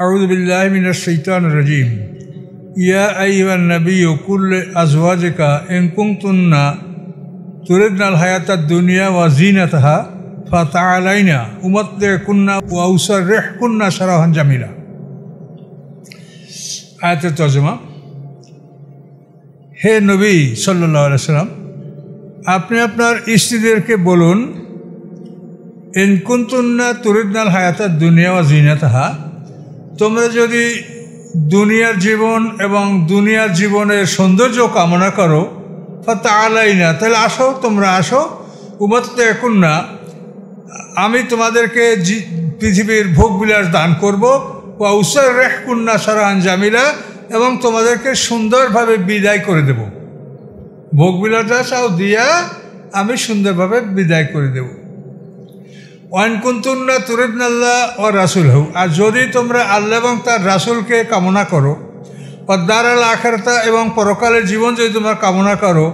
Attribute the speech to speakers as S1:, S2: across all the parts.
S1: আউযু বিল্লাহি মিনাশ শাইতানির রাজিম। ইয়া আইয়ুহান নাবিয়্যু কুল লিআজওয়াজিকা ইন কুনতুন্না তুরিদনাল হায়াতাদ দুনিয়া ওয়া যিনাতাহা ফাতাআলাইনা উমাত্তিউকুন্না ওয়া উসাররিহকুন্না সারাহান জামিলা। আয়াতের তরজমা। হে নবী সাল্লাল্লাহু আলাইহি ওয়াসাল্লাম, আপনি আপনার স্ত্রীদেরকে বলুন, ইন কুনতুন্না তুরিদনাল হায়াতাদ দুনিয়া ওয়া যিনাতাহা, তোমরা যদি দুনিয়ার জীবন এবং দুনিয়ার জীবনের সৌন্দর্য কামনা করো, ফাতাআলাইনা, তাহলে আসো, তোমরা আসো, উমাত্তিউকুন্না, আমি তোমাদেরকে পৃথিবীর ভোগবিলাস দান করব, ওয়া উসাররিহকুন্না সারাহান জামিলা, এবং তোমাদেরকে সুন্দরভাবে বিদায় করে দেব। ভোগবিলাসটা চাও দিয়া আমি সুন্দরভাবে বিদায় করে দেব। ওয়ান কুনতুন্না তুরিদনাল্লাহ ওয়া রাসূলহু, আর যদি তোমরা আল্লাহ এবং তার রাসূলকে কামনা করো, ওয়াদ দারাল আখিরাতা, এবং পরকালের জীবন যদি তোমরা কামনা করো,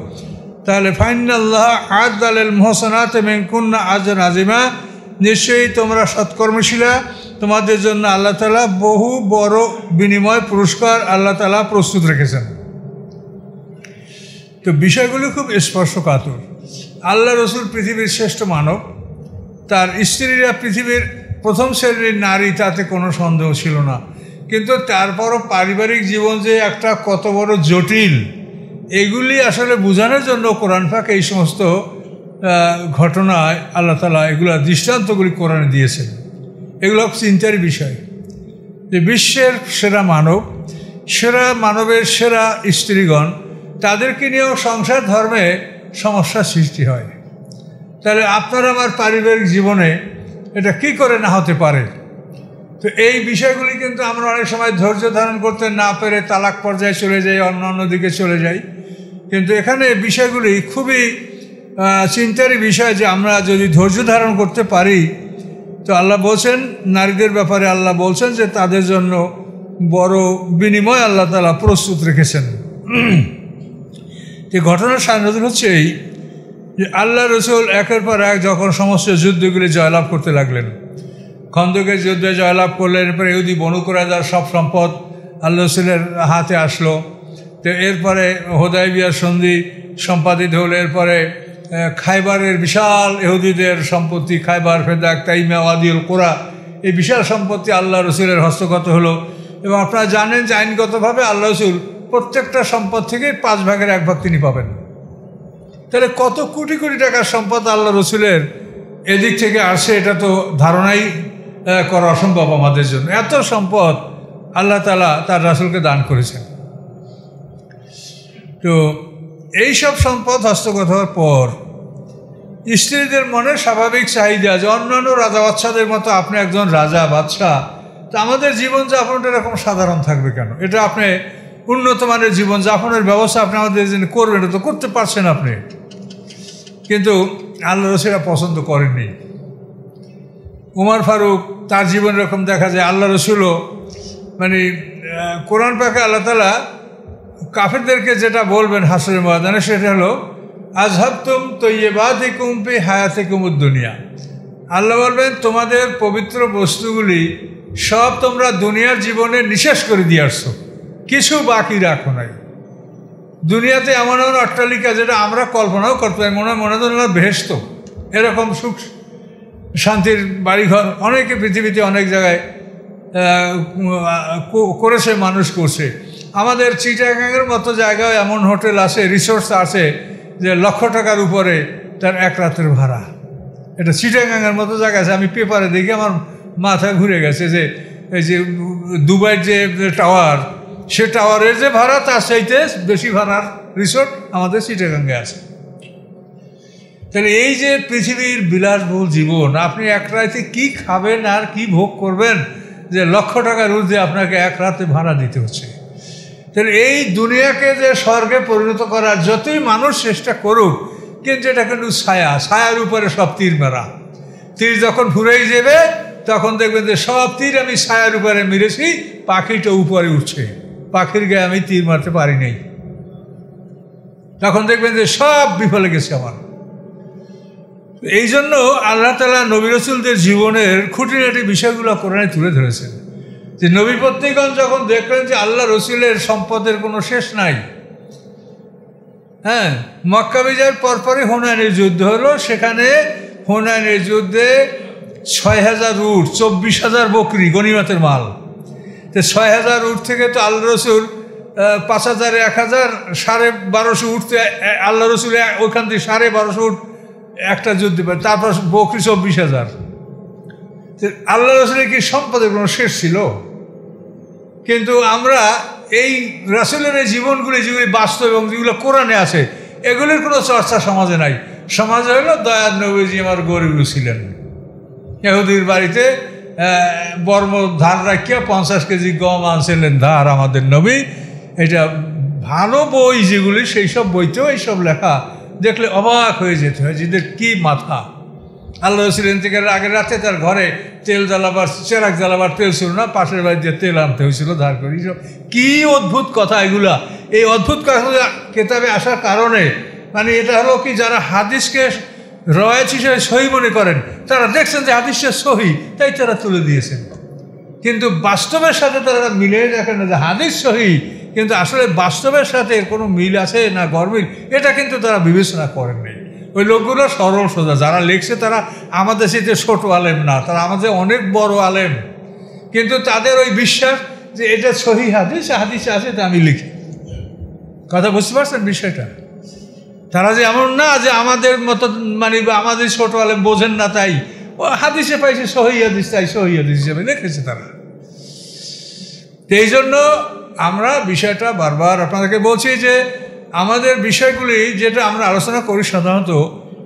S1: তাহলে ফাইনাল্লাহ আ'আদ্দা লিল মুহসানাতি মিনকুন্না আজরান আযীমা, নিশ্চয়ই তোমরা সৎকর্মশীলা, তোমাদের জন্য আল্লাহ তাআলা বহু বড় বিনিময় পুরস্কার আল্লাহ তাআলা প্রস্তুত রেখেছেন। তো বিষয়গুলো খুব স্পর্শকাতর। আল্লাহ রসুল পৃথিবীর শ্রেষ্ঠ মানব, তার স্ত্রীরা পৃথিবীর প্রথম শ্রেণীর নারী, তাতে কোনো সন্দেহ ছিল না। কিন্তু তারপরও পারিবারিক জীবন যে একটা কত বড় জটিল, এগুলি আসলে বোঝানোর জন্য কোরআন পাক এই সমস্ত ঘটনায় আল্লাহ তাআলা এগুলো দৃষ্টান্তগুলি কোরআনে দিয়েছেন। এগুলো চিন্তার বিষয় যে বিশ্বের সেরা মানব, সেরা মানবের সেরা স্ত্রীগণ, তাদেরকে নিয়েও সংসার ধর্মে সমস্যা সৃষ্টি হয়। তাহলে আপনার আমার পারিবারিক জীবনে এটা কি করে না হতে পারে? তো এই বিষয়গুলি কিন্তু আমরা অনেক সময় ধৈর্য ধারণ করতে না পেরে তালাক পর্যায়ে চলে যাই, অন্য দিকে চলে যাই। কিন্তু এখানে বিষয়গুলি খুবই চিন্তারই বিষয় যে আমরা যদি ধৈর্য ধারণ করতে পারি, তো আল্লাহ বলছেন নারীদের ব্যাপারে, আল্লাহ বলছেন যে তাদের জন্য বড় বিনিময় আল্লাহ তাআলা প্রস্তুত রেখেছেন। এই ঘটনার সান্নিধ্য হচ্ছে এই যে আল্লাহ রসুল একের পর এক যখন সমস্ত যুদ্ধগুলি জয়লাভ করতে লাগলেন, খন্দকের যুদ্ধে জয়লাভ করলেন, এরপরে ইহুদি বনু কুরাইজার সব সম্পদ আল্লাহ রসুলের হাতে আসলো। তো এরপরে হুদায়বিয়ার সন্ধি সম্পাদিত হলো, এরপরে খাইবারের বিশাল ইহুদিদের সম্পত্তি, খাইবার, ফেদাক, তাইমা, ওয়াদিউল কুরা, এই বিশাল সম্পত্তি আল্লাহ রসুলের হস্তগত হলো। এবং আপনারা জানেন যে আইনগতভাবে আল্লাহ রসুল প্রত্যেকটা সম্পদ থেকে 5 ভাগের 1 ভাগ তিনি পাবেন। তাহলে কত কোটি কোটি টাকার সম্পদ আল্লাহ রসুলের এদিক থেকে আসে, এটা তো ধারণাই করা অসম্ভব আমাদের জন্য। এত সম্পদ আল্লাহ তাআলা তার রাসূলকে দান করেছেন। তো এই সব সম্পদ হস্তগত হওয়ার পর স্ত্রীদের মনে স্বাভাবিক চাহিদা যে অন্যান্য রাজা বাদশাদের মতো আপনি একজন রাজা বাদশাহ, তো আমাদের জীবনযাপনটা এরকম সাধারণ থাকবে কেন? এটা আপনি উন্নত মানের জীবনযাপনের ব্যবস্থা আপনি আমাদের জন্য করবেন, এটা তো করতে পারছেন আপনি। কিন্তু আল্লাহ রসুল পছন্দ করেননি। উমর ফারুক, তার জীবন এরকম দেখা যায়। আল্লাহ রসুলও মানে কোরআন পাকে আল্লাহ তাআলা কাফেরদেরকে যেটা বলবেন হাসরের ময়দানে, সেটা হলো আযহাবতুম তাইয়্যিবাতিকুম ফি হায়াতিকুমুদ দুনিয়া। আল্লাহ বলবেন তোমাদের পবিত্র বস্তুগুলি সব তোমরা দুনিয়ার জীবনে নিঃশেষ করে দিয়ে আসছো, কিছু বাকি রাখো নাই। দুনিয়াতে এমন এমন অট্টালিকা যেটা আমরা কল্পনাও করতে পারি, মনে হয় বেহেশত, এরকম সুখ শান্তির বাড়িঘর অনেকে পৃথিবীতে অনেক জায়গায় করেছে, মানুষ করছে। আমাদের চিটাগাংয়ের মতো জায়গায় এমন হোটেল আছে, রিসোর্স আছে যে লক্ষ টাকার উপরে তার 1 রাতের ভাড়া। এটা চিটাগাংয়ের মতো জায়গা আছে। আমি পেপারে দেখি আমার মাথা ঘুরে গেছে যে এই যে দুবাইয়ের যে টাওয়ার, সে টাওয়ারের যে ভাড়া তার চাইতে বেশি ভাড়ার রিসোর্ট আমাদের চিটাগাংয়ে আছে। তাহলে এই যে পৃথিবীর বিলাসবহুল জীবন, আপনি 1 রাতে কি খাবেন আর কি ভোগ করবেন যে লক্ষ টাকার ঊর্ধ্বে আপনাকে 1 রাতে ভাড়া দিতে হচ্ছে। তাহলে এই দুনিয়াকে যে স্বর্গে পরিণত করার যতই মানুষ চেষ্টা করুক, কিন্তু এটা কিন্তু ছায়ার উপরে সব তীর মেরা। তীর যখন ফুরেই যাবে তখন দেখবেন যে সব তীর আমি ছায়ার উপরে মেরেছি, পাখিটা উপরে উঠছে, পাখির গায়ে আমি তীর মারতে পারি নাই। তখন দেখবেন যে সব বিফলে গেছে আমার। এই জন্য আল্লাহ তাআলা নবী রাসূলদের জীবনের খুঁটিনাটি বিষয়গুলো কোরআনে তুলে ধরেছেন। যে নবীপত্নীগণ যখন দেখলেন যে আল্লাহ রসুলের সম্পদের কোনো শেষ নাই, হ্যাঁ, মক্কা বিজয়ের পরপরই হুনাইনের যুদ্ধ হলো। সেখানে হুনাইনের যুদ্ধে ৬,০০০ উট, ২৪,০০০ বকরি গনিমতের মাল। তো ৬,০০০ উট থেকে তো আল্লাহ রসুল ৫,০০০, ১,০০০, ১,২৫০ উঠতে আল্লাহ রসুল ওইখান থেকে ১,২৫০ উঠ একটা যুদ্ধে পারে, তারপর বকরি ২৪,০০০। আল্লাহ রসুলের কি সম্পদের কোনো শেষ ছিল? কিন্তু আমরা এই রাসূলের এই জীবনগুলি যেগুলি বাস্তব এবং যেগুলো কোরআনে আছে, এগুলির কোনো চর্চা সমাজে নাই। সমাজে হলো দয়ার নবীজি আমার গরিব ছিলেন, ইহুদির বাড়িতে বর্ম ধার রাখিয়া ৫০ কেজি গম আনছিলেন ধার আমাদের নবী। এটা ভালো বই যেগুলি, সেই সব বইতেও এইসব লেখা দেখলে অবাক হয়ে যেতে হয়, যেদের কী মাথা। আল্লাহ রসুল ইন্তেকালের আগের রাতে তার ঘরে তেল জ্বালাবার, চেরাক জ্বালাবার তেল ছিল না, পাশের বাড়িতে তেল আনতে হয়েছিল ধার করে। কী অদ্ভুত কথা এগুলা! এই অদ্ভুত কথা কেতাবে আসার কারণে মানে এটা হলো কি, যারা হাদিসকে রওয়ায়াত হিসেবে সহি মনে করেন, তারা দেখছেন যে হাদিসটা সহি, তাই তারা তুলে দিয়েছেন। কিন্তু বাস্তবের সাথে তারা মিলে দেখেন না যে হাদিস সহি, কিন্তু আসলে বাস্তবের সাথে এর কোনো মিল আছে না গরমিল, এটা কিন্তু তারা বিবেচনা করেননি। ওই লোকগুলো সরল সোজা, যারা লিখছে তারা আমাদের সাথে ছোট আলেম না, তারা আমাদের অনেক বড় আলেম, কিন্তু তাদের ওই বিশ্বাস যে এটা সহি হাদিস, হাদিসে আছে, তা আমি লিখি। কথা বুঝতে পারছেন বিষয়টা? তারা যে এমন না যে আমাদের মতো মানে আমাদের ছোট আলেম বোঝেন না, তাই ও হাদিসে পাইছে সহি হাদিস, তাই সহি হাদিস হিসেবে লিখেছে তারা। তো এই জন্য আমরা বিষয়টা বারবার আপনাদেরকে বলছি যে আমাদের বিষয়গুলি যেটা আমরা আলোচনা করি সাধারণত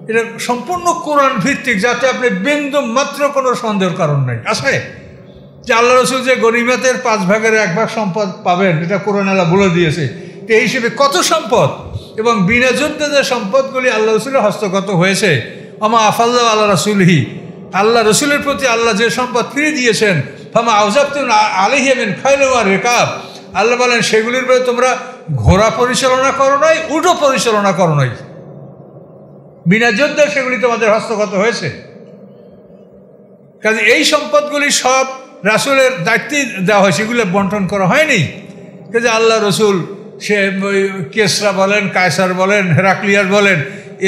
S1: এটা সম্পূর্ণ কোরআন ভিত্তিক, যাতে আপনি বিন্দু মাত্র কোনো সন্দেহের কারণ নেই। আসলে যে আল্লাহ রসুল যে গনিমতের ৫ ভাগের ১ ভাগ সম্পদ পাবেন, এটা কোরআন আল্লাহ বলে দিয়েছে। তো এই হিসেবে কত সম্পদ এবং বিনা যুদ্ধে যে সম্পদগুলি আল্লাহ রসুলের হস্তগত হয়েছে, আমা আফাল্লাহ আল্লাহ রসুলহি, আল্লাহ রসুলের প্রতি আল্লাহ যে সম্পদ ফিরে দিয়েছেন, ফামা আউজাবতুন আলাইহি মিন খাইল ওয়া রিকাব, আল্লাহ বলেন সেগুলির ব্যাপারে তোমরা ঘোড়া পরিচালনা করো নাই, উটও পরিচালনা করো নাই, বিনা যুদ্ধে সেগুলি তোমাদের হস্তগত হয়েছে। কাজে এই সম্পদগুলি সব রাসূলের দায়িত্বে দেওয়া হয়, সেগুলো বন্টন করা হয়নি। কাজে আল্লাহ রসুল সে কেসরা বলেন, কায়সার বলেন, হেরাক্লিয়াস বলেন,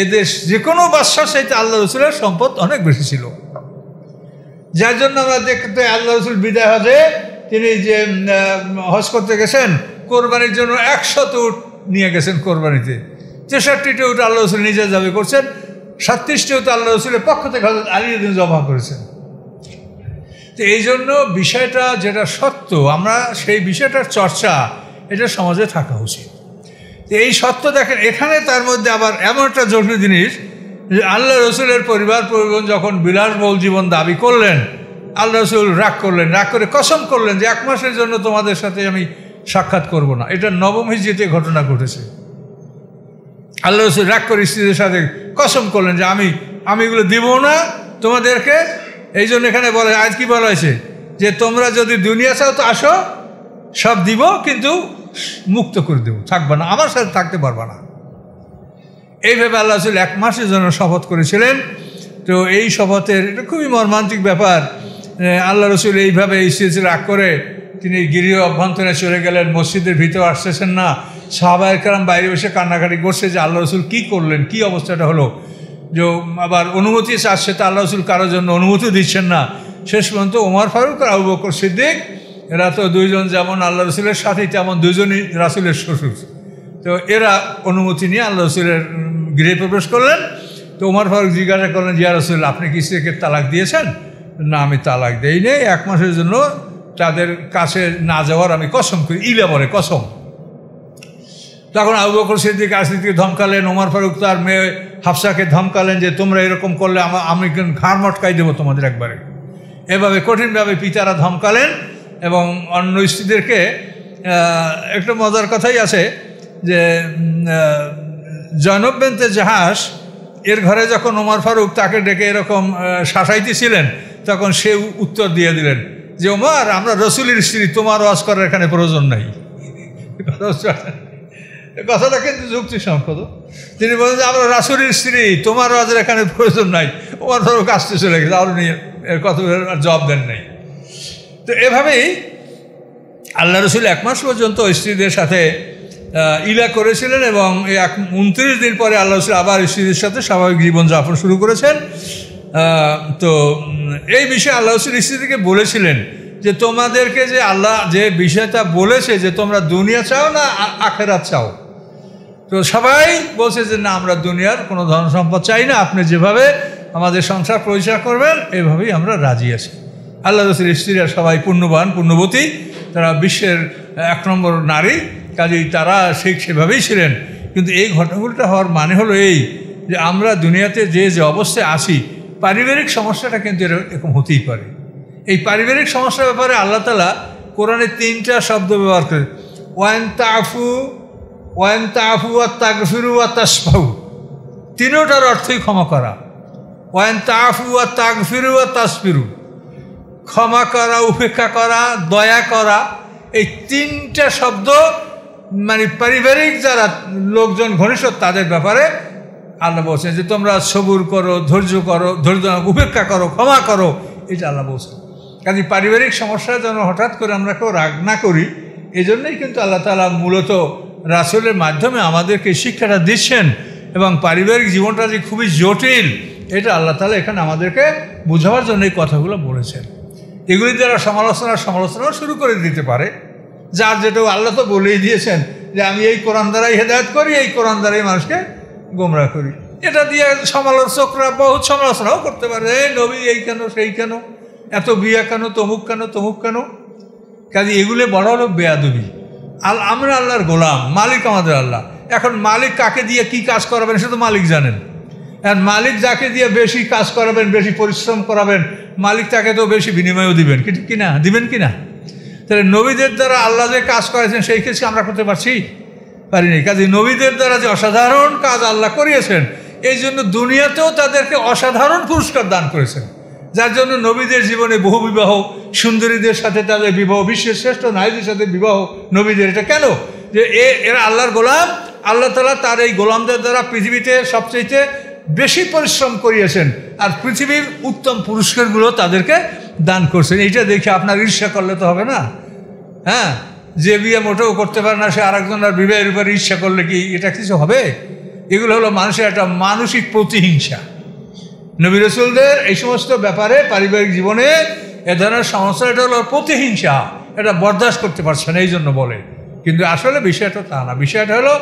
S1: এদের যে কোনো বাদশার সাথে আল্লাহ রসুলের সম্পদ অনেক বেশি ছিল। যার জন্য আমরা দেখতে আল্লাহ রসুল বিদায় হজে তিনি যে হজ করতে গেছেন, কোরবানির জন্য ১০০ উট নিয়ে গেছেন কোরবানিতে। ৬৩টি উট আল্লাহ রসুল নিজে জবাই করছেন, ৩৭টি উট আল্লাহ রসুলের পক্ষ থেকে হযরত আলী জমা করেছেন। তো এই জন্য বিষয়টা যেটা সত্য, আমরা সেই বিষয়টার চর্চা এটা সমাজে থাকা উচিত। তো এই সত্য দেখেন এখানে, তার মধ্যে আবার এমন একটা জরুরি জিনিস যে আল্লাহ রসুলের পরিবার পরিজন যখন বিলাসবহুল জীবন দাবি করলেন, আল্লাহ রসুল রাগ করলেন, রাগ করে কসম করলেন যে ১ মাসের জন্য তোমাদের সাথে আমি সাক্ষাৎ করব না। এটা নবম হিজরিতে ঘটনা ঘটেছে। আল্লাহ রসুল রাগ করে স্ত্রীদের সাথে কসম করলেন যে আমি এগুলো দিব না তোমাদেরকে। এই জন্য এখানে বলে, আজ কি বলা হয়েছে যে তোমরা যদি দুনিয়া চাও তো আসো, সব দিব, কিন্তু মুক্ত করে দেবো, থাকবে না, আমার সাথে থাকতে পারবে না। এইভাবে আল্লাহ রসুল ১ মাসের জন্য শপথ করেছিলেন। তো এই শপথের এটা খুবই মর্মান্তিক ব্যাপার। আল্লাহ রসুল এইভাবে স্ত্রী রাগ করে তিনি গৃহ অভ্যন্তরে চলে গেলেন, মসজিদের ভিতরে আসতেছেন না। সাহাবায়ে কেরাম বাইরে বসে কান্নাকাটি করছে যে আল্লাহ রসুল কী করলেন, কী অবস্থাটা হলো। যে আবার অনুমতি চাচ্ছে, তা আল্লাহ রসুল কারোর জন্য অনুমতি দিচ্ছেন না। শেষ পর্যন্ত ওমর ফারুক আর আবু বকর সিদ্দিক, এরা তো দুইজন যেমন আল্লাহ রসুলের সাথী, তেমন দুজনই রাসূলের শ্বশুর। তো এরা অনুমতি নিয়ে আল্লাহ রসুলের গৃহে প্রবেশ করলেন। তো ওমর ফারুক জিজ্ঞাসা করলেন, ইয়া রাসূলুল্লাহ, আপনি কি স্ত্রীকে তালাক দিয়েছেন? না, আমি তালাক দেই নেই, ১ মাসের জন্য তাদের কাছে না যাওয়ার আমি কসম করি, ইলা বলে কসম। তখন আবু বকর সিদ্দিক আসিদকে ধমকালেন, ওমর ফারুক তার মেয়ে হাফসাকে ধমকালেন যে তোমরা এরকম করলে আমি ঘাড় মটকাই দেবো তোমাদের একবারে। এভাবে কঠিনভাবে পিতারা ধমকালেন এবং অন্য স্ত্রীদেরকে। একটা মজার কথাই আছে যে জয়নব বিনতে জাহাশ এর ঘরে যখন ওমর ফারুক তাকে ডেকে এরকম শাসাইতেছিলেন, তখন সে উত্তর দিয়ে দিলেন যে ওমর, আমরা রসুলের স্ত্রী, তোমার ওয়াজ করার এখানে প্রয়োজন নাই। কথাটা কিন্তু যুক্তিসঙ্গত। তিনি বলেন যে আমরা রাসূলের স্ত্রী, তোমার ওয়াজের এখানে প্রয়োজন নাই। ওমর ফারুক আসতে চলে গেছে, আর নিয়ে কথা জবাব দেন নাই। তো এভাবেই আল্লাহ রসুল 1 মাস পর্যন্ত স্ত্রীদের সাথে ইলা করেছিলেন এবং 29 দিন পরে আল্লাহ রসুল আবার স্ত্রীদের সাথে স্বাভাবিক জীবনযাপন শুরু করেছেন। তো এই বিষয়ে আল্লাহ রসুল স্ত্রীদেরকে বলেছিলেন যে তোমাদেরকে যে আল্লাহ যে বিষয়টা বলেছে যে তোমরা দুনিয়া চাও না আখিরাত চাও, তো সবাই বলছে যে না, আমরা দুনিয়ার কোনো ধন সম্পদ চাই না, আপনি যেভাবে আমাদের সংসার পরিচালনা করবেন এভাবেই আমরা রাজি আছি। আল্লাহ রসুল স্ত্রীরা সবাই পুণ্যবান পুণ্যবতী, তারা বিশ্বের 1 নম্বর নারী, কাজেই তারা সেভাবেই ছিলেন। কিন্তু এই ঘটনাগুলোটা হওয়ার মানে হলো এই যে আমরা দুনিয়াতে যে অবস্থায় আছি, পারিবারিক সমস্যাটা কিন্তু এরকম হতেই পারে। এই পারিবারিক সমস্যার ব্যাপারে আল্লাহ তাআলা কোরআনে 3টা শব্দ ব্যবহার করে, ওয়ান তাফু ওয়া তাগফিরু ওয়া তাসফাহু, 3টার অর্থই ক্ষমা করা। ওয়ান তাফু ওয়া তাগফিরু ওয়া তাসফিরু, ক্ষমা করা, উপেক্ষা করা, দয়া করা, এই 3টা শব্দ মানে পারিবারিক যারা লোকজন ঘনিষ্ঠ তাদের ব্যাপারে আল্লাহ বলছেন যে তোমরা সবুর করো, ধৈর্য করো, উপেক্ষা করো, ক্ষমা করো, এটা আল্লাহ বলছেন। কাজে পারিবারিক সমস্যা যেন হঠাৎ করে আমরা কেউ রাগ না করি, এই জন্যই কিন্তু আল্লাহ তাআলা মূলত রাসূলের মাধ্যমে আমাদেরকে শিক্ষাটা দিচ্ছেন। এবং পারিবারিক জীবনটা যে খুবই জটিল, এটা আল্লাহ তাআলা এখানে আমাদেরকে বোঝাবার জন্য এই কথাগুলো বলেছেন। এগুলি দ্বারা সমালোচনাও শুরু করে দিতে পারে, যার যেটা আল্লাহ তো বলেই দিয়েছেন যে আমি এই কোরআন দ্বারাই হেদায়েত করি, এই কোরআন দ্বারাই মানুষকে গোমরাহ করি। এটা দিয়ে সমালোচকরা বহুত সমালোচনাও করতে পারে, এই নবী এই কেন সেই কেন, এত বিয়া কেন, তমুক কেন তমুক কেন। কাজে এগুলো বড় হলো বেয়াদবি। আমরা আল্লাহর গোলাম, মালিক আমাদের আল্লাহ। এখন মালিক কাকে দিয়ে কি কাজ করাবেন সে তো মালিক জানেন। আর মালিক যাকে দিয়ে বেশি কাজ করাবেন, বেশি পরিশ্রম করাবেন, মালিক তাকে তো বেশি বিনিময়ও দিবেন কিনা, দিবেন কিনা? তাহলে নবীদের দ্বারা আল্লাহ যে কাজ করেছেন সেই কাজ আমরা করতে পারিনি। কাজে নবীদের দ্বারা যে অসাধারণ কাজ আল্লাহ করিয়েছেন, এই জন্য দুনিয়াতেও তাদেরকে অসাধারণ পুরস্কার দান করেছেন। যার জন্য নবীদের জীবনে বহু বিবাহ, সুন্দরীদের সাথে তাদের বিবাহ, বিশ্বের শ্রেষ্ঠ নারীদের সাথে বিবাহ নবীদের। এটা কেন? যে এরা আল্লাহর গোলাম, আল্লাহ তাআলা তার এই গোলামদের দ্বারা পৃথিবীতে সবচেয়ে বেশি পরিশ্রম করিয়েছেন, আর পৃথিবীর উত্তম পুরস্কারগুলো তাদেরকে দান করছেন। এইটা দেখে আপনার ঈর্ষা করলে তো হবে না। হ্যাঁ, যে বিয়ে মোটেও করতে পারে না সে আরেকজনের বিবাহের উপরে ঈর্ষা করলে কি এটা কিছু হবে? এগুলো হলো মানুষের একটা মানসিক প্রতিহিংসা। নবী রাসূলদের এই সমস্ত ব্যাপারে পারিবারিক জীবনে এ ধরনের সমস্যা, এটা হলো প্রতিহিংসা, এটা বরদাস্ত করতে পারছে না, এই জন্য বলে। কিন্তু আসলে বিষয়টা তা না। বিষয়টা হলো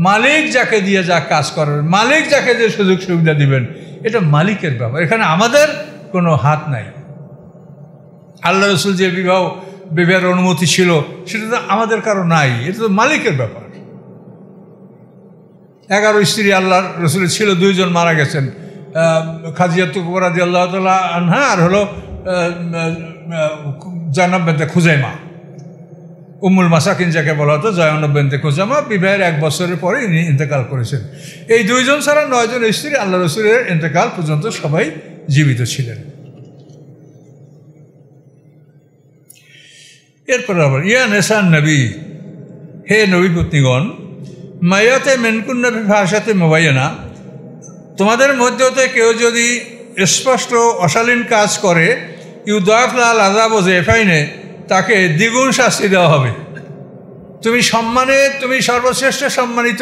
S1: মালিক যাকে দিয়ে যা কাজ করার, মালিক যাকে যে সুযোগ সুবিধা দিবেন, এটা মালিকের ব্যাপার, এখানে আমাদের কোনো হাত নাই। আল্লাহ রসুল যে বিবাহের অনুমতি ছিল সেটা তো আমাদের কারো নাই, এটা তো মালিকের ব্যাপার। 11 স্ত্রী আল্লাহ রসুলের ছিল, 2 জন মারা গেছেন, খাদিজাতুল কুবরা রাদিয়াল্লাহু তাআলা আনহা আর হলো জায়নব বিনতে খুজাইমা, উম্মুল মাসাকিন যাকে বলা হতো, জায়নব বিনতে খুজাইমা বিবাহের 1 বছরের পরে ইনি ইন্তেকাল করেছেন। এই 2 জন ছাড়া 9 জন স্ত্রী আল্লাহ রসুলের ইন্তেকাল পর্যন্ত সবাই জীবিত ছিলেন। এরপর আবার ইয়া নেসান নবী, হে নবী পত্নীগণ, মায়াতে মেনকুন নবী ভাষাতে মোবাইনা, তোমাদের মধ্যে হতে কেউ যদি স্পষ্ট অশালীন কাজ করে, ইউদাফলাল আযাব ও জেফাইনে, তাকে দ্বিগুণ শাস্তি দেওয়া হবে। তুমি সর্বশ্রেষ্ঠ সম্মানিত,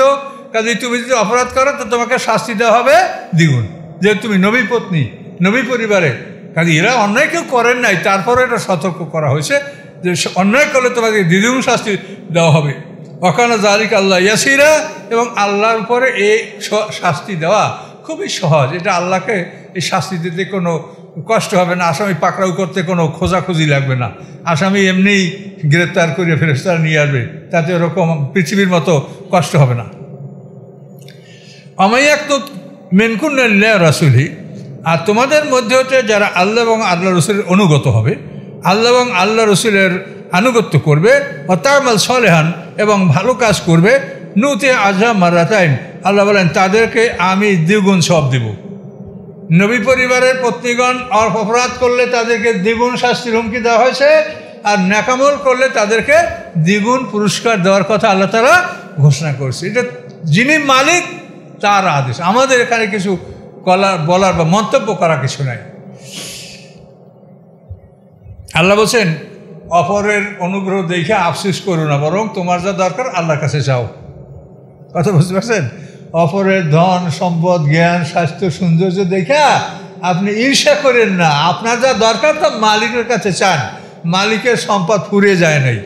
S1: কাজে তুমি যদি অপরাধ করো তো তোমাকে শাস্তি দেওয়া হবে দ্বিগুণ। যেহেতু তুমি নবী পত্নী, নবী পরিবারে, কাজে এরা অন্যায় কেউ করেন নাই, তারপরে এটা সতর্ক করা হয়েছে যে অন্যায় করলে তোমাকে দ্বিগুণ শাস্তি দেওয়া হবে। ওয়াকানা যালিকা আল্লাহ ইয়াসিরা, এবং আল্লাহর উপরে এই শাস্তি দেওয়া খুবই সহজ। এটা আল্লাহকে এই শাস্তি দিতে কোনো কষ্ট হবে না, আসামি পাকড়াও করতে কোনো খোঁজাখুঁজি লাগবে না, আসামি এমনিই গ্রেপ্তার করে ফেরেশতারা নিয়ে আসবে, তাতে ওরকম পৃথিবীর মতো কষ্ট হবে না। আমাইয়াকতুব মিনকুন্না লিল্লাহি রাসূলি, আর তোমাদের মধ্যে হতে যারা আল্লাহ এবং আল্লাহ রসুলের অনুগত হবে, আল্লাহ এবং আল্লাহ রসুলের আনুগত্য করবে, ওয়াতামাল সলেহান, এবং ভালো কাজ করবে, নুতে আজহা মারাতাইন, আল্লাহ বলেন তাদেরকে আমি দ্বিগুণ সওয়াব দেব। নবী পরিবারের পত্নীগণ অপরাধ করলে তাদেরকে দ্বিগুণ শাস্তির হুমকি দেওয়া হয়েছে, আর নেকামল করলে তাদেরকে দ্বিগুণ পুরস্কার দেওয়ার কথা আল্লাহ তাআলা ঘোষণা করছে। এটা যিনি মালিক তার আদেশ, আমাদের এখানে কিছু বলার বা মন্তব্য করা কিছু নাই। আল্লাহ বলছেন অপরের অনুগ্রহ দেখে আফসোস করো না, বরং তোমার যা দরকার আল্লাহর কাছে চাও। কথা বুঝতে পারছেন? অপরের ধন সম্পদ জ্ঞান স্বাস্থ্য সৌন্দর্য দেখে আপনি ঈর্ষা করেন না, আপনার যা দরকার তা মালিকের কাছে চান। মালিকের সম্পদ ফুরিয়ে যায় নাই,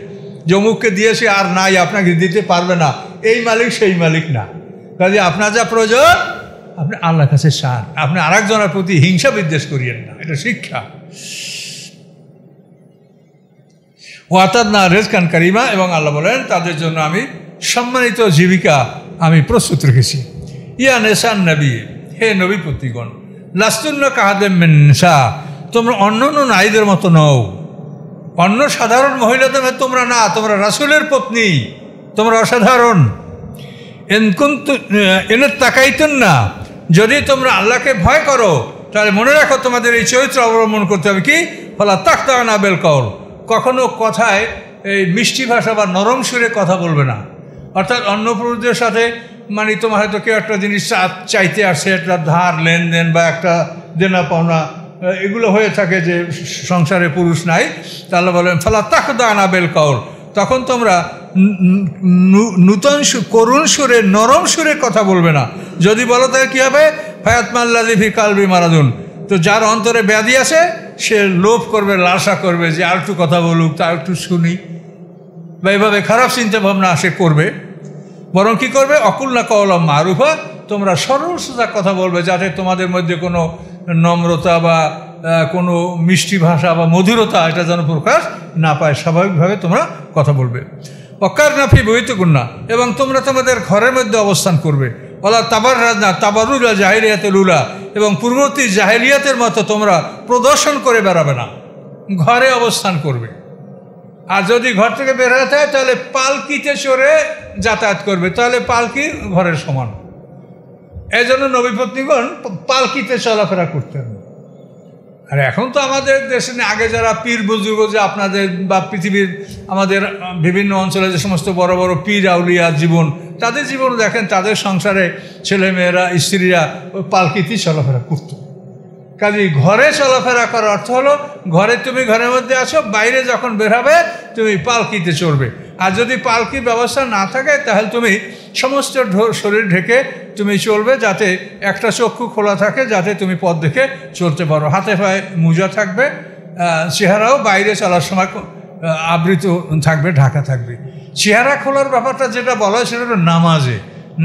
S1: জমুককে দিয়েছে আর নাই, আপনাকে দিতে পারবে না, এই মালিক সেই মালিক না। কাজে আপনার যা প্রয়োজন আপনি আল্লাহর কাছে চান, আপনি আরেকজনের প্রতি হিংসা বিদ্বেষ করিয়েন না, এটা শিক্ষা। ওয়াতাদনা রিজকান কারিমা, এবং আল্লাহ বলেন তাদের জন্য আমি সম্মানিত জীবিকা আমি প্রস্তুত রেখেছি। ইয়া নেশান নবী, হে নবী পুত্রগণ, লাস্তুন্ন কাহাদেম মিন নিসা, তোমরা অন্য নারীদের মতো নও, অন্য সাধারণ মহিলাদের তোমরা না, তোমরা রাসূলের পত্নী, তোমরা অসাধারণ। এনের তাকাইতেন না, যদি তোমরা আল্লাহকে ভয় করো তাহলে মনে রাখো তোমাদের এই চরিত্র অবলম্বন করতে হবে কি, ফলা তাখতানা বিল কওল, কখনো কথায় এই মিষ্টি ভাষা বা নরম সুরে কথা বলবে না। অর্থাৎ অন্য পুরুষদের সাথে মানে তোমার হয়তো কেউ একটা জিনিস চাইতে আসছে, একটা ধার লেনদেন বা একটা দেনা পাওনা এগুলো হয়ে থাকে যে সংসারে পুরুষ নাই, তাহলে বলেন ফলা তাখতানা বিল কওল, তখন তোমরা নূতন করুণ সুরে নরম সুরে কথা বলবে না। যদি বলো তাহলে কী হবে, ফায়াতমাল্লাযী ফি কালবি মারাদুন, তো যার অন্তরে ব্যাধি আছে সে লোভ করবে, লালসা করবে যে আর একটু কথা বলুক, তা একটু শুনি, বা এভাবে খারাপ চিন্তা ভাবনা সে করবে। বরং কী করবে, অকুল্লা কওলাম মারুফা, তোমরা সরল সোজা কথা বলবে, যাতে তোমাদের মধ্যে কোনো নম্রতা বা কোনো মিষ্টি ভাষা বা মধুরতা এটা যেন প্রকাশ না পায়, স্বাভাবিকভাবে তোমরা কথা বলবে। অকার নাফি বৈতকুন্না, এবং তোমরা তোমাদের ঘরের মধ্যে অবস্থান করবে। ওলা তাবার রাজনা তাবারুলা জাহেলিয়াতে লুলা, এবং পূর্ববর্তী জাহেলিয়াতের মতো তোমরা প্রদর্শন করে বেড়াবে না, ঘরে অবস্থান করবে। আর যদি ঘর থেকে বের হতে হয় তাহলে পালকিতে চড়ে যাতায়াত করবে, তাহলে পালকি ঘরের সমান। এই জন্য নবী পত্নীগণ পালকিতে চলাফেরা করতেন। আর এখন তো আমাদের দেশে আগে যারা পীর বুজুর্গ, যে আপনাদের বা পৃথিবীর আমাদের বিভিন্ন অঞ্চলে যে সমস্ত বড় বড় পীর আউলিয়া জীবন, তাদের জীবন দেখেন, তাদের সংসারে ছেলেমেয়েরা স্ত্রীরা ওই পালকিতেই চলাফেরা করত। কাজে ঘরে চলাফেরা করার অর্থ হলো, ঘরে তুমি ঘরের মধ্যে আছো, বাইরে যখন বের হবে তুমি পালকিতে চড়বে। আর যদি পালকির ব্যবস্থা না থাকে তাহলে তুমি সমস্ত শরীর ঢেকে তুমি চলবে, যাতে একটা চক্ষু খোলা থাকে, যাতে তুমি পথ দেখে চলতে পারো। হাতে পায়ে মোজা থাকবে, চেহারাও বাইরে চলার সময় আবৃত থাকবে, ঢাকা থাকবে। চেহারা খোলার ব্যাপারটা যেটা বলা হয় সেটা হলো নামাজে।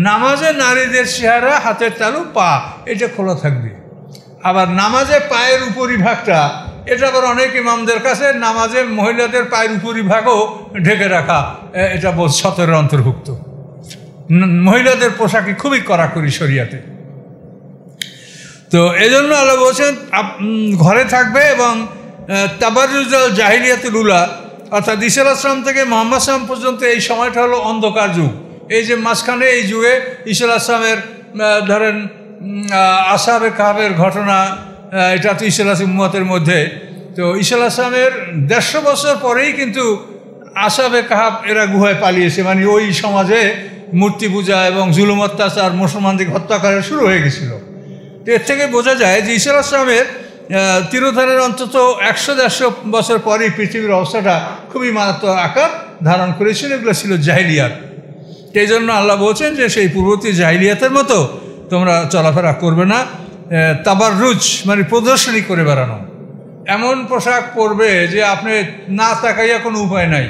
S1: নামাজে নারীদের চেহারা, হাতের তালু, পা এটা খোলা থাকবে। আবার নামাজে পায়ের উপরিভাগটা, এটা আবার অনেক ইমামদের কাছে নামাজে মহিলাদের পায়ের উপরিভাগও ঢেকে রাখা, এটা সতরের অন্তর্ভুক্ত। মহিলাদের পোশাকে খুবই কড়াকড়ি শরিয়াতে। তো এই জন্য আল্লাহ বলছেন ঘরে থাকবে। এবং তাবাররুজাল জাহিলিয়াতুল উলা, অর্থাৎ ঈসা আলাইহিস সালাম থেকে মুহাম্মদ সাল্লাল্লাহু আলাইহি ওয়াসাল্লাম পর্যন্ত এই সময়টা হলো অন্ধকার যুগ। এই যে মাঝখানে এই যুগে ঈসা আলাইহিস সালামের ধরেন আসহাবে কাহফের ঘটনা, এটা তো ঈসা আলাইহিস উম্মতের মধ্যে। তো ঈসা আলাইহিস সালামের 150 বছর পরেই কিন্তু আসহাবে কাহফ এরা গুহায় পালিয়েছে, মানে ওই সমাজে মূর্তি পূজা এবং জুলুম অত্যাচার, মুসলমানদের হত্যা করা শুরু হয়ে গেছিল। তো এর থেকে বোঝা যায় যে ঈসা আলাইহিস সালামের তিরোধানের অন্তত 100-150 বছর পরেই পৃথিবীর অবস্থাটা খুবই মারাত্মক আকার ধারণ করেছিল। এগুলো ছিল জাহিলিয়াত। এই জন্য আল্লাহ বলছেন যে সেই পূর্ববর্তী জাহিলিয়াতের মতো তোমরা চলাফেরা করবে না। তাবাররুজ মানে প্রদর্শনী করে বেড়ানো, এমন পোশাক পরবে যে আপনি না তাকাইয়া কোনো উপায় নাই,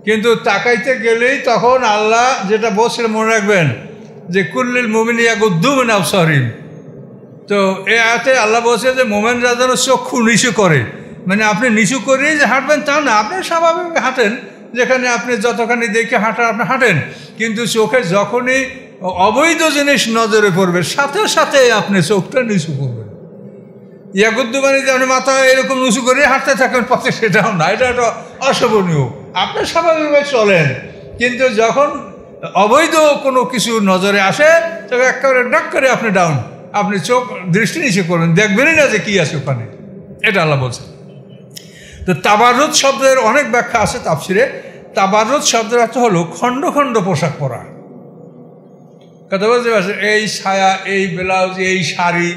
S1: কিন্তু তাকাইতে গেলেই তখন আল্লাহ যেটা বলছিলেন মনে রাখবেন যে কুল্লিল মুমিনিন ইয়াগুদ্দু মিন আবসারিহিম। তো এই আয়াতে আল্লাহ বলছে যে মোমেনরা যেন চক্ষু নিচু করে, মানে আপনি নিচু করেই যে হাঁটবেন তা না, আপনি স্বাভাবিক হাঁটেন, যেখানে আপনি যতখানি দেখে হাঁটার আপনি হাঁটেন, কিন্তু চোখে যখনই অবৈধ জিনিস নজরে পড়বে সাথে সাথে আপনি চোখটা নিচু করবেন। ইয়াগুদ্দু মানে যে আপনি মাথা এরকম নিচু করে হাঁটতে থাকেন পথে, সেটাও না, এটা একটা অশোভনীয়। আপনি স্বাভাবিকভাবে চলেন, কিন্তু যখন অবৈধ কোনো কিছু নজরে আসে তবে একেবারে ডাক করে আপনি ডাউন, আপনি চোখ দৃষ্টি নিচে করবেন, দেখবেনই না যে কী আছে ওখানে। এটা আল্লাহ বলছে। তো তাবাররুজ শব্দের অনেক ব্যাখ্যা আছে তাফসিরে। তাবাররুজ শব্দের অর্থ হলো খণ্ড খণ্ড পোশাক পরা। কথা বলতে পারছে, এই ছায়া, এই ব্লাউজ, এই শাড়ি,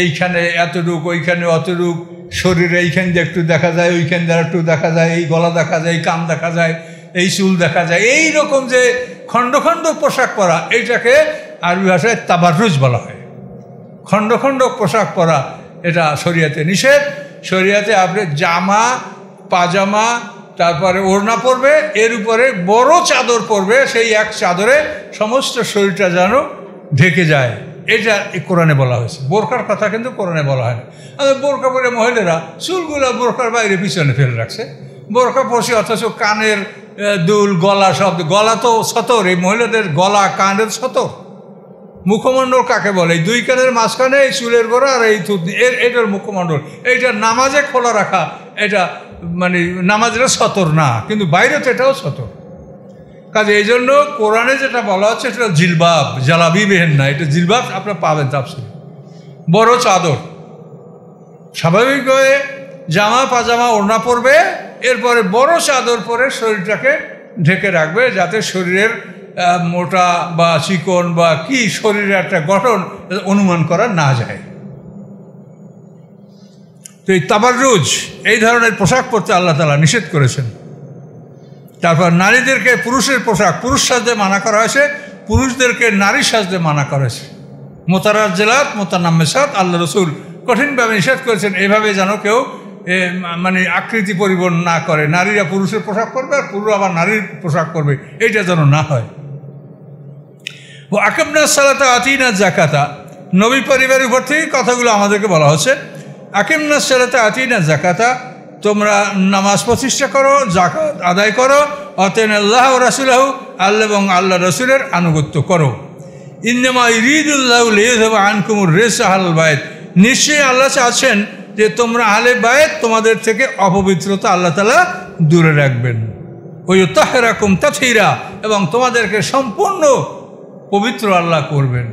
S1: এইখানে এতটুক, ওইখানে অতটুক, শরীরে এইখান দিয়ে একটু দেখা যায়, ওইখান দিয়ে একটু দেখা যায়, এই গলা দেখা যায়, এই কান দেখা যায়, এই চুল দেখা যায়, এই রকম যে খণ্ড খণ্ড পোশাক পরা, এইটাকে আরবি ভাষায় তাবাররুজ বলা হয়। খণ্ড খণ্ড পোশাক পরা এটা শরিয়াতে নিষেধ। শরিয়াতে আপনি জামা, পাজামা, তারপরে ওড়না পরবে, এর উপরে বড় চাদর পরবে, সেই এক চাদরে সমস্ত শরীরটা যেন ঢেকে যায়, এটা কোরআনে বলা হয়েছে। বোরকার কথা কিন্তু কোরআনে বলা হয় না। আমাদের বোরকা পরে মহিলারা চুলগুলো বোরকার বাইরে পিছনে ফেলে রাখছে, বোরকা পরছে, অথচ কানের দুল, গলা, সব, গলা তো সতর, এই মহিলাদের গলা কানের সতর। মুখমণ্ডল কাকে বলে? এই দুই কানের মাঝখানে এই চুলের গোড়া আর এই থুতনি, এটার মুখমণ্ডল। এইটা নামাজে খোলা রাখা, এটা মানে নামাজের সতর না, কিন্তু বাইরে তো এটাও সতর। কাজে এই জন্য কোরআনে যেটা বলা হচ্ছে সেটা জিলবাব, জালাবি বেহেন না, এটা জিলবাব আপনারা পাবেন তাফসীরে। বড় চাদর, স্বাভাবিকভাবে জামা, পাজামা, ওড়না পরবে, এরপরে বড় চাদর পরে শরীরটাকে ঢেকে রাখবে, যাতে শরীরের মোটা বা চিকন বা কি শরীরের একটা গঠন অনুমান করা না যায়। তো এই তাবাররুজ, এই ধরনের পোশাক পরতে আল্লাহ তাআলা নিষেধ করেছেন। তারপর নারীদেরকে পুরুষের পোশাক, পুরুষ সাজতে মানা করা হয়েছে, পুরুষদেরকে নারী সাজতে মানা করা হয়েছে। মোতারাজ্জিলাত মোতানাম্মিসাত, আল্লাহ রসুল কঠিনভাবে নিষেধ করেছেন, এভাবে যেন কেউ মানে আকৃতি পরিবর্তন না করে। নারীরা পুরুষের পোশাক পরবে আর পুরুষ আবার নারীর পোশাক পরবে, এইটা যেন না হয়। ও আকিমনা সালাতা আতিনা জাকাতা, নবী পরিবারের উপর থেকে কথাগুলো আমাদেরকে বলা হচ্ছে। আকিমনা সালাতা আতিনা জাকাতা, তোমরা নামাজ প্রতিষ্ঠা করো, জাকাত আদায় করো, অতেন আল্লাহ ও রাসূলাহু, আল্লাহ এবং আল্লাহ রসুলের আনুগত্য করো। ইন্নামা ইরিদুল্লাহু লিইয়ুযহিবা আনকুমুর রিজসা আহলাল বাইত, নিশ্চয়ই আল্লাহ চাচ্ছেন যে তোমরা আহলে বাইত, তোমাদের থেকে অপবিত্রতা আল্লাহ তাআলা দূরে রাখবেন। ওয়া ইউতাহহিরাকুম তাতহীরা, এবং তোমাদেরকে সম্পূর্ণ পবিত্র আল্লাহ করবেন।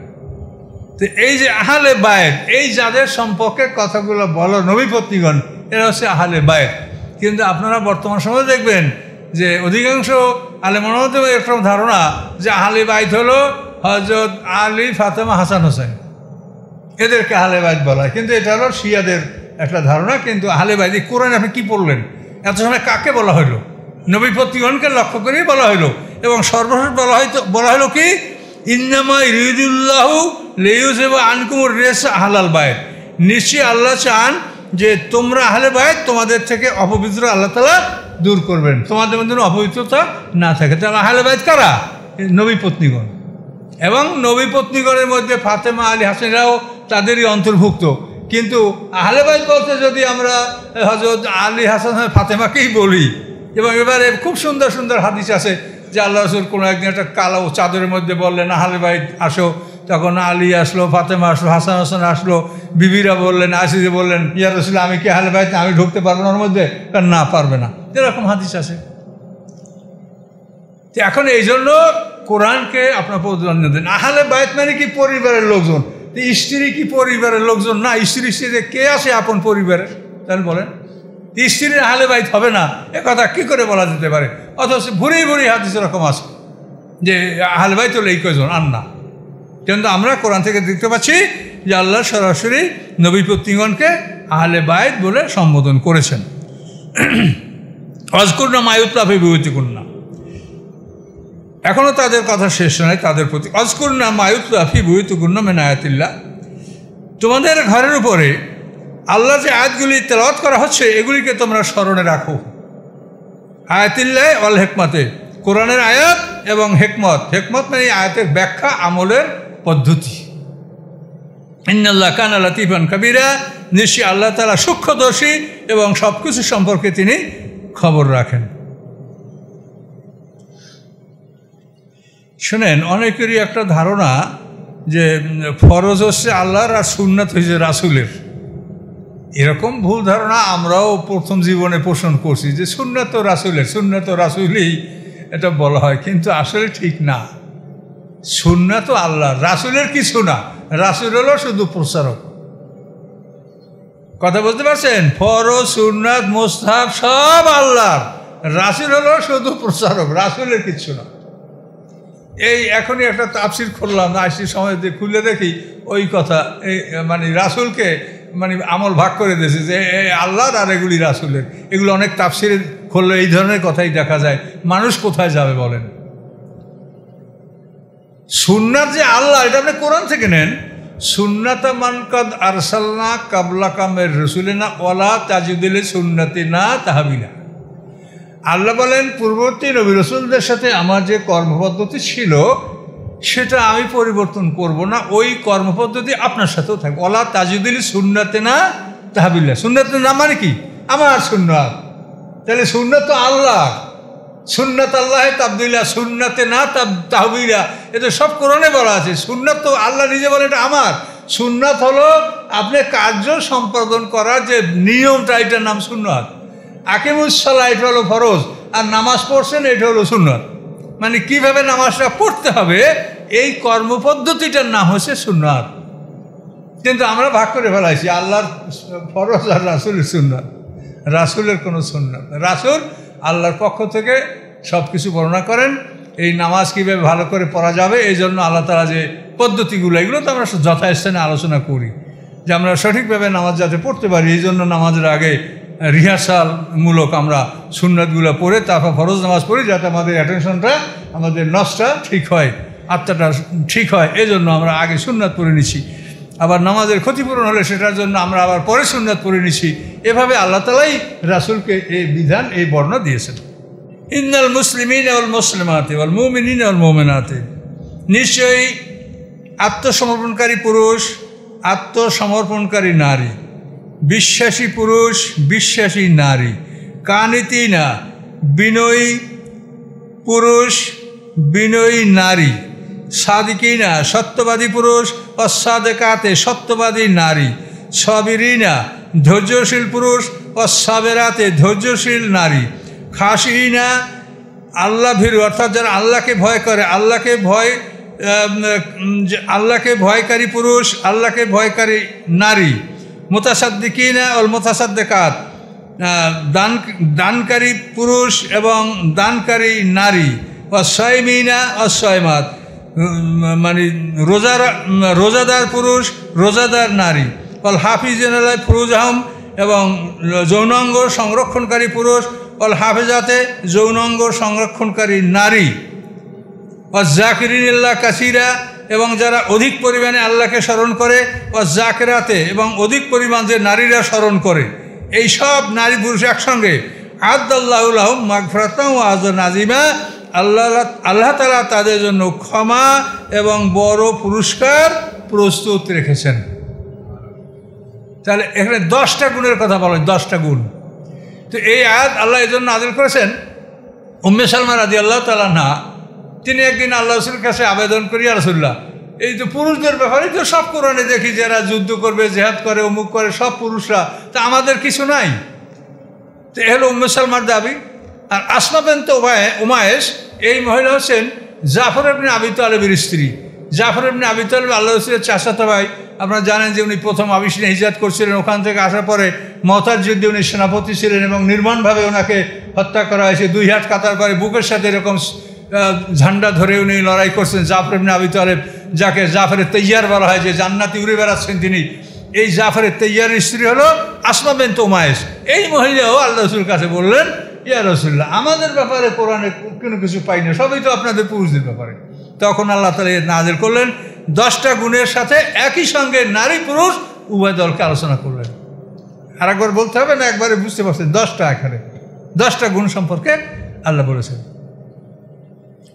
S1: তো এই যে আহলে বাইত, এই যাদের সম্পর্কে কথাগুলো বলো নবী পত্নীগণ, এরা হচ্ছে আহলে বাইত। কিন্তু আপনারা বর্তমান সময়ে দেখবেন যে অধিকাংশ আলেমের মধ্যে এরকম ধারণা যে আহলে বাইত হলো হযরত আলী, ফাতেমা, হাসান, হোসেন, এদেরকে আহলে বাইত বলা হয়। কিন্তু এটা হলো শিয়াদের একটা ধারণা। কিন্তু আহলে বাইত, কোরআনে আপনি কী পড়লেন? এত সময় কাকে বলা হইল? নবী পত্নীগণকে লক্ষ্য করেই বলা হইল। এবং সর্বশেষ বলা হলো কি, ইন্নামা ইরিদুল্লাহু লিইয়ুযহিবা আনকুমুর রিজসা আহলাল বাইত, নিশ্চয়ই আল্লাহ চান যে তোমরা আহলে বাইত, তোমাদের থেকে অপবিত্র আল্লাহ তাআলা দূর করবেন, তোমাদের মধ্যে অপবিত্রতা না থাকে। তাহলে আহলে বাইত কারা? নবী পত্নীগণ। এবং নবী পত্নীগণের মধ্যে ফাতেমা, আলী, হাসানরাও তাদেরই অন্তর্ভুক্ত। কিন্তু আহলে বাইত বলতে যদি আমরা হযরত আলী, হাসান, ফাতেমাকেই বলি, এবং এবারে খুব সুন্দর সুন্দর হাদিস আছে যে আল্লাহ রসুল কোনো একদিন একটা কালো চাদরের মধ্যে বললেন আহলে বাইত আসো, তখন আলী আসলো, ফাতেমা আসলো, হাসান হোসেন আসলো, বিবিরা বললেন, আসিজে বললেন, ইয়া রাসূল, আমি কি আহলে বাইত? আমি ঢুকতে পারবো না ওর মধ্যে? না, পারবে না। এরকম হাদিস আছে। তো এখন এই জন্য কোরআনকে আপনার প্রাধান্য দেন। আহলে বাইত মানে কি? পরিবারের লোকজন। স্ত্রী কি পরিবারের লোকজন না? স্ত্রীর কে আসে আপন পরিবারের? তাহলে বলেন স্ত্রীর আহলে বাইত হবে না, এ কথা কী করে বলা যেতে পারে? অথচ ভুরি ভুরি হাদিস এরকম আছে যে আহলে বাইত হলে এই কয়জন, আর না। কিন্তু আমরা কোরআন থেকে দেখতে পাচ্ছি যে আল্লাহ সরাসরি নবী পত্নীগণকে আহলে বাইত বলে সম্বোধন করেছেন। অজকুরনা মা ইউতলা ফি বুয়ুতিকুন্না, এখনও তাদের কথা শেষ নয়, তাদের প্রতি অজকুরনা মা ইউতলা ফি বুয়ুতিকুন্না মিন আয়াতিল্লাহ, তোমাদের ঘরের উপরে আল্লাহ যে আয়াতগুলি তেলাওয়াত করা হচ্ছে এগুলিকে তোমরা স্মরণে রাখো। আয়াতিল্লাহ ওয়াল হিকমতে, কোরআনের আয়াত এবং হেকমত। হেকমত মানে আয়াতের ব্যাখ্যা, আমলের পদ্ধতি। ইন্নাল্লাহ কানা লাতীফান কাবীরা, নিশ্চয়ই আল্লাহ তাআলা সূক্ষ্মদর্শী এবং সব কিছু সম্পর্কে তিনি খবর রাখেন। শুনেন, অনেকেরই একটা ধারণা যে ফরজ হচ্ছে আল্লাহর আর সুন্নাত হয়েছে রাসূলের। এরকম ভুল ধারণা আমরাও প্রথম জীবনে পোষণ করছি যে সুন্নাত তো রাসূলের, সুন্নাত তো রাসূলই এটা বলা হয়, কিন্তু আসলে ঠিক না। সুন্নাত তো আল্লাহর, রাসূলের কিছু না। রাসূল হলো শুধু প্রচারক। কথা বলতে পারছেন? ফরজ, সুন্নাত, মুস্তাহাব সব আল্লাহর, রাসূল হলো শুধু প্রচারক, রাসূলের কিছু না। এই এখনই একটা তাফসীর খুললাম, আসছি সময় দিয়ে খুলে দেখি ওই কথা, এই মানে রাসূলকে মানে আমল ভাগ করে দিয়েছে যে আল্লাহর আর এগুলি রাসূলের। এগুলো অনেক তাফসিরে খুললে এই ধরনের কথাই দেখা যায়। মানুষ কোথায় যাবে বলেন? সুন্নাত যে আল্লাহ, এটা আপনি কোরআন থেকে নেন। সুন্নাতা মান কাদ আরসালনা কাবলাকা মির রাসূলিনা ওয়ালা তাজিদু লিসুন্নাতিনা তাহবিলা। আল্লাহ বলেন পূর্ববর্তী নবী রাসূলদের সাথে আমার যে কর্মপদ্ধতি ছিল সেটা আমি পরিবর্তন করব না, ওই কর্মপদ্ধতি আপনার সাথেও থাকবে। ওয়ালা তাজিদু লিসুন্নাতিনা তাহবিলা। সুন্নাত না মানে কি? আমার সুন্নাত। তাহলে সুন্নাত তো আল্লাহ, সুন্নাত আল্লাহ তাবদিলা সুন্নাতে না তাহবিলা, এটা সব কোরআনে বলা আছে। সুন্নাত তো আল্লাহ নিজে বলে এটা আমার। সুন্নাত হলো আপনি কার্য সম্পাদন করার যে নিয়মটা, এটার নাম সুন্নাত। আকিমুস সালাহ এটা হলো ফরজ, আর নামাজ পড়ছেন এটা হলো সুন্নাত। মানে কিভাবে নামাজটা পড়তে হবে এই কর্মপদ্ধতিটার নাম হচ্ছে সুন্নাত। কিন্তু আমরা ভাগ করে ফেলাইছি আল্লাহর ফরজ আর রাসূলের সুন্নাত। রাসূলের কোনো সুন্নাত, রাসূল আল্লাহর পক্ষ থেকে সব কিছু বর্ণনা করেন। এই নামাজ কীভাবে ভালো করে পড়া যাবে এই জন্য আল্লাহ তাআলা যে পদ্ধতিগুলো, এগুলো তো আমরা যথাস্থানে আলোচনা করি যে আমরা সঠিকভাবে নামাজ যাতে পড়তে পারি। এই জন্য নামাজের আগে রিহার্সালমূলক আমরা সুন্নাতগুলো পড়ে তারপর ফরজ নামাজ পড়ি, যাতে আমাদের অ্যাটেনশনটা, আমাদের নসটা ঠিক হয়, আত্মাটা ঠিক হয়। এই জন্য আমরা আগে সুন্নাত পড়ে নিছি। আবার নামাজের ক্ষতিপূরণ হলে সেটার জন্য আমরা আবার পরে সুন্নাত পড়ে নিছি। এভাবে আল্লাহ তাআলাই রাসূলকে এই বিধান, এই বর্ণনা দিয়েছেন। ইন্নাল মুসলিমিনা ওয়াল মুসলিমাতি ওয়াল মুমিনিনা ওয়াল মুমিনাতি, নিশ্চয়ই আত্মসমর্পণকারী পুরুষ, আত্মসমর্পণকারী নারী, বিশ্বাসী পুরুষ, বিশ্বাসী নারী, কানিতিনা বিনয়ী পুরুষ, বিনয়ী নারী, সাদিকিনা সত্যবাদী পুরুষ, অসাদেকাতে সত্যবাদী নারী, সাবিরিনা ধৈর্যশীল পুরুষ, অসাবেরাতে ধৈর্যশীল নারী, খাশিনা আল্লাহ ভীরু অর্থাৎ যারা আল্লাহকে ভয় করে, আল্লাহকে ভয়কারী পুরুষ, আল্লাহকে ভয়কারী নারী, মুতাসাদ্দিকিনা ওয়াল মুতাসাদ্দিকাত দানকারী পুরুষ এবং দানকারী নারী, ওয়াসাইমিনা ওয়াসাইমাত মানে রোজাদার পুরুষ, রোজাদার নারী, ওয়াল হাফিজিনা ফুরুজাহুম এবং যৌনাঙ্গ সংরক্ষণকারী পুরুষ, ওয়াল হাফিজাতে যৌনাঙ্গ সংরক্ষণকারী নারী, ওয়াজ্জাকিরিনিল্লাহ কাসীরা এবং যারা অধিক পরিমাণে আল্লাহকে স্মরণ করে, ওয়াজ্জাকিরাতে এবং অধিক পরিমাণ যে নারীরা স্মরণ করে, এই সব নারী পুরুষ একসঙ্গে আদাল্লাহু লাহুম মাগফিরাতান ওয়া আজরান আযীমা, আল্লাহ তাআলা তাদের জন্য ক্ষমা এবং বড় পুরস্কার প্রস্তুত রেখেছেন। তাহলে এখানে 10টা গুণের কথা বলা হয়, 10টা গুণ। তো এই আয়াত আল্লাহ এই জন্য নাযিল করেছেন। উম্মে সালমা রাদিয়াল্লাহু তাআলা আনহা তিনি একদিন আল্লাহ রাসূলের কাছে আবেদন করি, ইয়া রাসূলুল্লাহ, এই তো পুরুষদের ব্যাপারে তো সব কোরআনে দেখি যারা যুদ্ধ করবে, জিহাদ করে, অমুক করে, সব পুরুষরা, তা আমাদের কিছু নাই। তো এ হলো উম্মে সালমার দাবি। আর আসমা বিনতে উমায়েশ এই মহিলা হচ্ছেন জাফর ইবনে আবি তালেবের স্ত্রী। জাফর ইবনে আবি তালেব আল্লাহ রাসূলের চাচাতো ভাই। আপনারা জানেন যে উনি প্রথম আবিসিনে হিজরত করছিলেন, ওখান থেকে আসার পরে মওতার যুদ্ধে উনি সেনাপতি ছিলেন এবং নির্মমভাবে ওনাকে হত্যা করা হয়েছে। 2 হাত কাটার পরে বুকের সাথে এরকম ঝান্ডা ধরে উনি লড়াই করছেন। জাফর ইবনে আবি তালেব, যাকে জাফরের তৈয়ার বলা হয়, যে জান্নাতি উড়ে বেড়াচ্ছেন তিনি, এই জাফরের তৈয়ারের স্ত্রী হলো আসমা বিনতে উমায়েশ। এই মহিলাও আল্লাহ রাসূলের কাছে বললেন, ইয়া রাসূলুল্লাহ, আমাদের ব্যাপারে কোরআনে কোনো কিছু পাই না, সবই তো আপনাদের পুরুষদের ব্যাপারে। তখন আল্লাহ তাআলা নাযিল করলেন 10টা গুণের সাথে একই সঙ্গে নারী পুরুষ উভয় দলকে আলোচনা করলেন। আর একবার বলতে হবে না, একবারে বুঝতে পারছেন 10টা, এখানে 10টা গুণ সম্পর্কে আল্লাহ বলেছেন।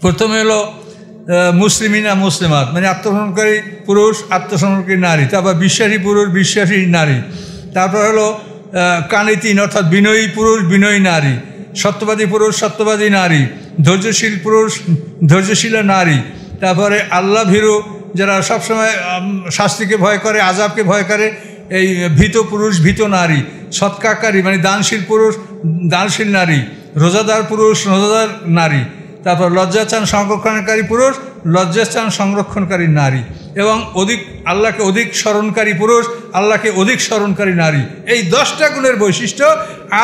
S1: প্রথমে হলো মুসলিমিনা মুসলিমাত, মানে আত্মসমর্পণকারী পুরুষ, আত্মসমর্পণকারী নারী। তারপর বিশ্বাসী পুরুষ, বিশ্বাসী নারী। তারপর হলো কানিতিন অর্থাৎ বিনয়ী পুরুষ, বিনয়ী নারী। সত্যবাদী পুরুষ, সত্যবাদী নারী। ধৈর্যশীল পুরুষ, ধৈর্যশীলা নারী। তারপরে আল্লাহ ভীরু, যারা সবসময় শাস্তিকে ভয় করে, আযাবকে ভয় করে, এই ভীত পুরুষ, ভীত নারী। সৎকারী মানে দানশীল পুরুষ, দানশীল নারী। রোজাদার পুরুষ, রোজাদার নারী। তারপর লজ্জাস্থান সংরক্ষণকারী পুরুষ, লজ্জাস্থান সংরক্ষণকারী নারী। এবং আল্লাহকে অধিক স্মরণকারী পুরুষ, আল্লাহকে অধিক স্মরণকারী নারী। এই 10টা গুণের বৈশিষ্ট্য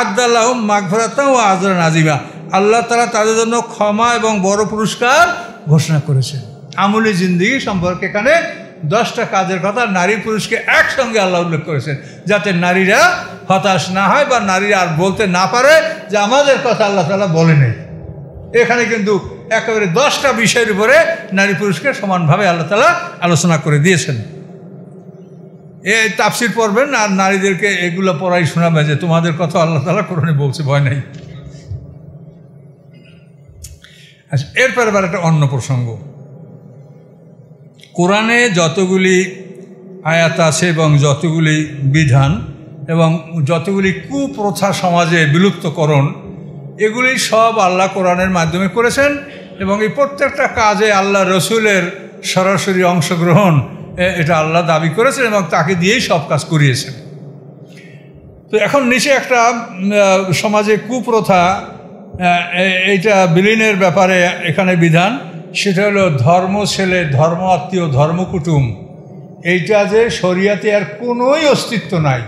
S1: আদাল্লাহুম মাগফিরাতান ওয়া আজরান আযীমা, আল্লাহ তাআলা তাদের জন্য ক্ষমা এবং বড় পুরস্কার ঘোষণা করেছেন। আমলি জিন্দেগি সম্পর্কে এখানে 10টা কাজের কথা নারী পুরুষকে একসঙ্গে আল্লাহ উল্লেখ করেছেন, যাতে নারীরা হতাশ না হয় বা নারীরা আর বলতে না পারে যে আমাদের কথা আল্লাহ তাআলা বলে নেই। এখানে কিন্তু একেবারে 10টা বিষয়ের উপরে নারী পুরুষকে সমানভাবে আল্লাহ তাআলা আলোচনা করে দিয়েছেন। এই তাফসীর পড়বেন আর নারীদেরকে এগুলো পড়াই শোনাবে যে তোমাদের কথা আল্লাহ তাআলা কোরআনে বলছে, ভয় নেই। আচ্ছা, এরপর আবার একটা অন্য প্রসঙ্গ। কোরআনে যতগুলি আয়াত আছে এবং যতগুলি বিধান এবং যতগুলি কুপ্রথা সমাজে বিলুপ্তকরণ, এগুলি সব আল্লাহ কোরআনের মাধ্যমে করেছেন এবং এই প্রত্যেকটা কাজে আল্লাহ রসুলের সরাসরি অংশগ্রহণ এটা আল্লাহ দাবি করেছেন এবং তাকে দিয়েই সব কাজ করিয়েছেন। তো এখন নিচে একটা সমাজে কুপ্রথা এইটা বিলীনের ব্যাপারে এখানে বিধান, সেটা হলো ধর্ম ছেলে, ধর্ম আত্মীয়, ধর্মকুটুম, এইটা যে শরিয়াতে আর কোনোই অস্তিত্ব নাই।